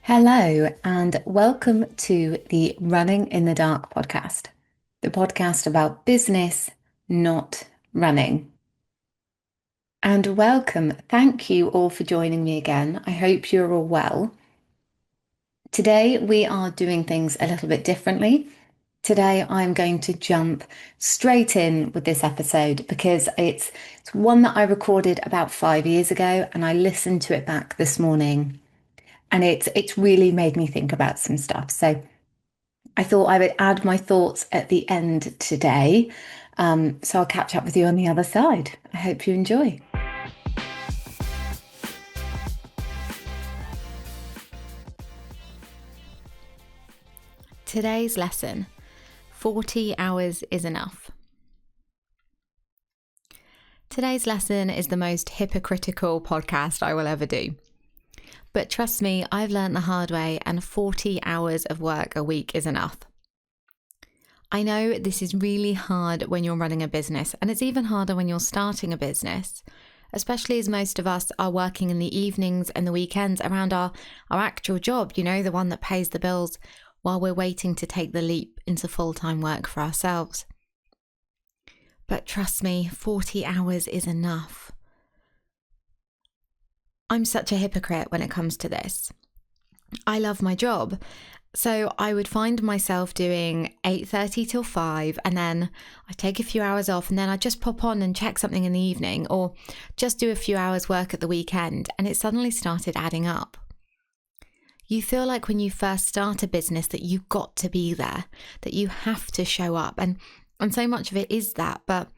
Hello, and welcome to the Running in the Dark podcast, the podcast about business, not running. And welcome. Thank you all for joining me again. I hope you're all well. Today, we are doing things a little bit differently. Today, I'm going to jump straight in with this episode because it's one that I recorded about 5 years ago, and I listened to it back this morning. And it's really made me think about some stuff. So I thought I would add my thoughts at the end today. So I'll catch up with you on the other side. I hope you enjoy. Today's lesson: 40 hours is enough. Today's lesson is the most hypocritical podcast I will ever do. But trust me, I've learned the hard way, and 40 hours of work a week is enough. I know this is really hard when you're running a business, and it's even harder when you're starting a business, especially as most of us are working in the evenings and the weekends around our actual job, the one that pays the bills, while we're waiting to take the leap into full-time work for ourselves. But trust me, 40 hours is enough. I'm such a hypocrite when it comes to this. I love my job, so I would find myself doing 8:30 till 5, and then I'd take a few hours off, and then I'd just pop on and check something in the evening, or just do a few hours work at the weekend, and it suddenly started adding up. You feel like when you first start a business that you've got to be there, that you have to show up, and so much of it is that, but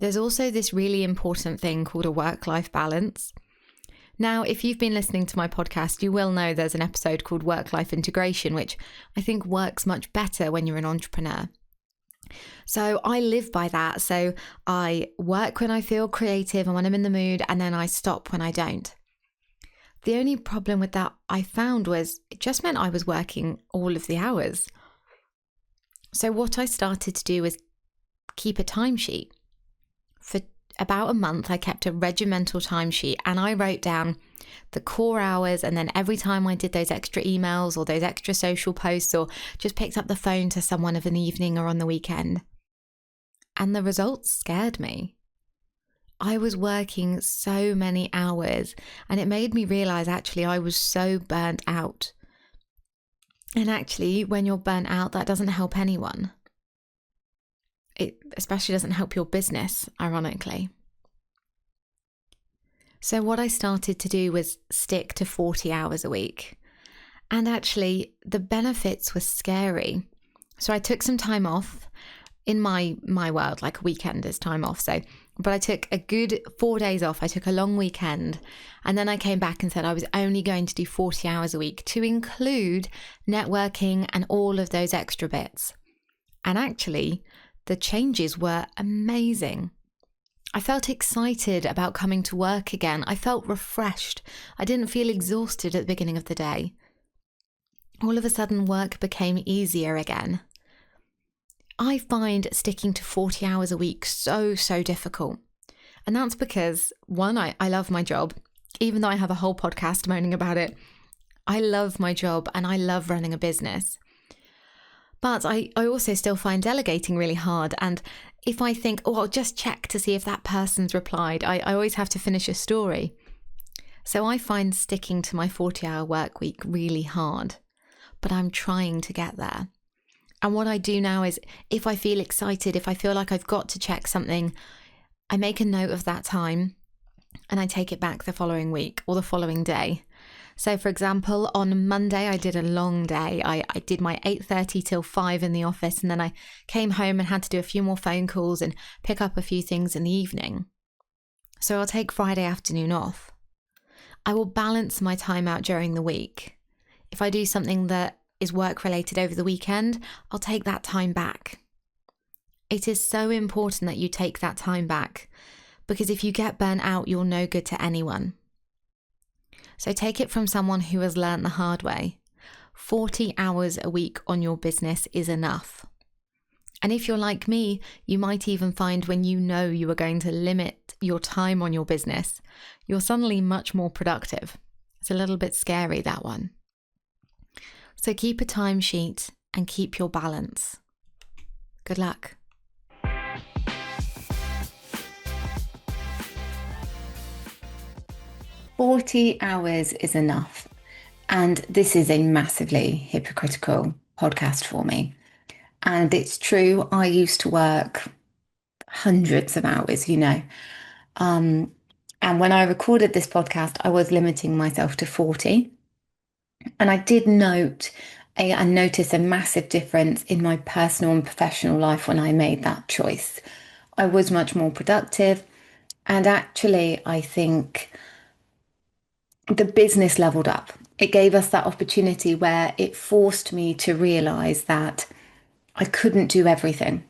there's also this really important thing called a work-life balance. Now, if you've been listening to my podcast, you will know there's an episode called Work-Life Integration, which I think works much better when you're an entrepreneur. So I live by that. So I work when I feel creative and when I'm in the mood, and then I stop when I don't. The only problem with that I found was it just meant I was working all of the hours. So what I started to do was keep a timesheet. For about a month, I kept a regimental timesheet, and I wrote down the core hours, and then every time I did those extra emails or those extra social posts or just picked up the phone to someone of an evening or on the weekend. And the results scared me. I was working so many hours, and it made me realize actually I was so burnt out. And actually, when you're burnt out, that doesn't help anyone. It especially doesn't help your business, ironically. So what I started to do was stick to 40 hours a week. And actually, the benefits were scary. So I took some time off. In my world, like a weekend is time off. But I took a good 4 days off. I took a long weekend, and then I came back and said I was only going to do 40 hours a week to include networking and all of those extra bits. And actually, the changes were amazing. I felt excited about coming to work again. I felt refreshed. I didn't feel exhausted at the beginning of the day. All of a sudden, work became easier again. I find sticking to 40 hours a week so difficult. And that's because, one, I love my job. Even though I have a whole podcast moaning about it, I love my job and I love running a business. But I also still find delegating really hard. And if I think, I'll just check to see if that person's replied, I always have to finish a story. So I find sticking to my 40-hour work week really hard. But I'm trying to get there. And what I do now is, if I feel excited, if I feel like I've got to check something, I make a note of that time and I take it back the following week or the following day. So for example, on Monday, I did a long day. I did my 8:30 till 5 in the office, and then I came home and had to do a few more phone calls and pick up a few things in the evening. So I'll take Friday afternoon off. I will balance my time out during the week. If I do something that is work related over the weekend, I'll take that time back. It is so important that you take that time back, because if you get burnt out, you're no good to anyone. So take it from someone who has learned the hard way. 40 hours a week on your business is enough. And if you're like me, you might even find when you know you are going to limit your time on your business, you're suddenly much more productive. It's a little bit scary, that one. So keep a timesheet and keep your balance. Good luck. "40 hours is enough." And this is a massively hypocritical podcast for me. And it's true, I used to work hundreds of hours, And when I recorded this podcast, I was limiting myself to 40. And I did notice a massive difference in my personal and professional life when I made that choice. I was much more productive. And actually, I think the business leveled up. It gave us that opportunity where it forced me to realize that I couldn't do everything.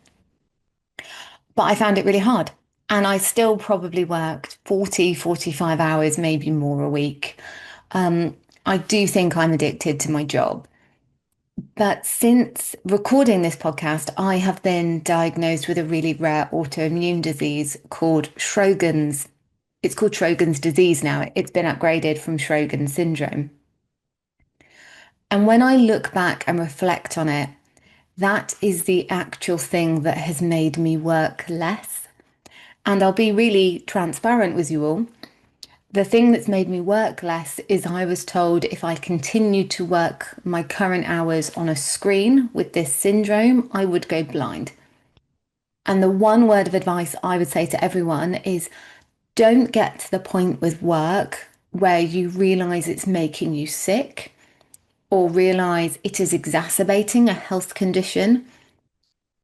But I found it really hard. And I still probably worked 40, 45 hours, maybe more a week. I do think I'm addicted to my job. But since recording this podcast, I have been diagnosed with a really rare autoimmune disease called Sjogren's. It's called Sjogren's disease now. It's been upgraded from Sjogren's syndrome. And when I look back and reflect on it, that is the actual thing that has made me work less. And I'll be really transparent with you all. The thing that's made me work less is I was told if I continued to work my current hours on a screen with this syndrome, I would go blind. And the one word of advice I would say to everyone is don't get to the point with work where you realize it's making you sick or realize it is exacerbating a health condition,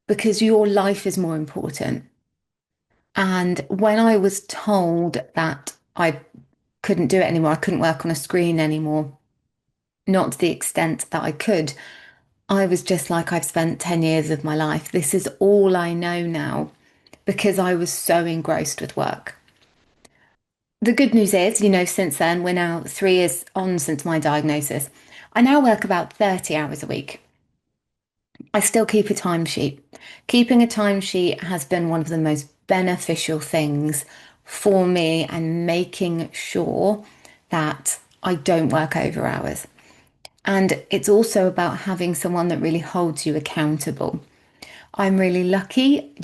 because your life is more important. And when I was told that I couldn't do it anymore, I couldn't work on a screen anymore, not to the extent that I could, I was just like, I've spent 10 years of my life. This is all I know now, because I was so engrossed with work. The good news is, since then, we're now 3 years on since my diagnosis. I now work about 30 hours a week. I still keep a timesheet. Keeping a timesheet has been one of the most beneficial things for me, and making sure that I don't work over hours. And it's also about having someone that really holds you accountable. I'm really lucky,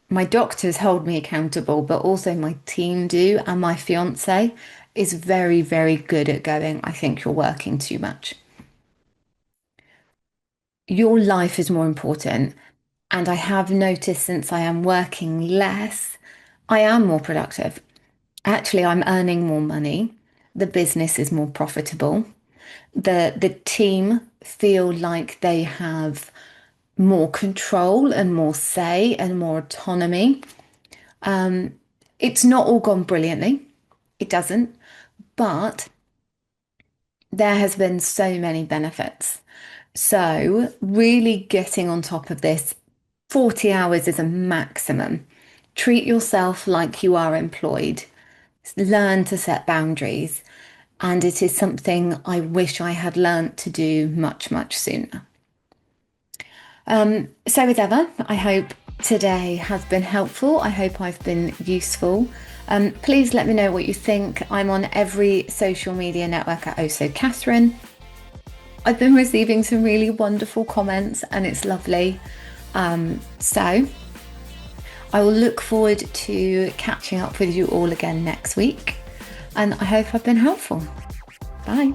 my doctors hold me accountable, but also my team do. And my fiance is very, very good at going, I think you're working too much. Your life is more important. And I have noticed since I am working less, I am more productive. Actually, I'm earning more money. The business is more profitable. The team feel like they have more control and more say and more autonomy. It's not all gone brilliantly. It doesn't. But there has been so many benefits. So really getting on top of this, 40 hours is a maximum. Treat yourself like you are employed. Learn to set boundaries. And it is something I wish I had learnt to do much, much sooner. So as ever, I hope today has been helpful. I hope I've been useful. Please let me know what you think. I'm on every social media network at Also Catherine. I've been receiving some really wonderful comments and it's lovely. So I will look forward to catching up with you all again next week. And I hope I've been helpful. Bye.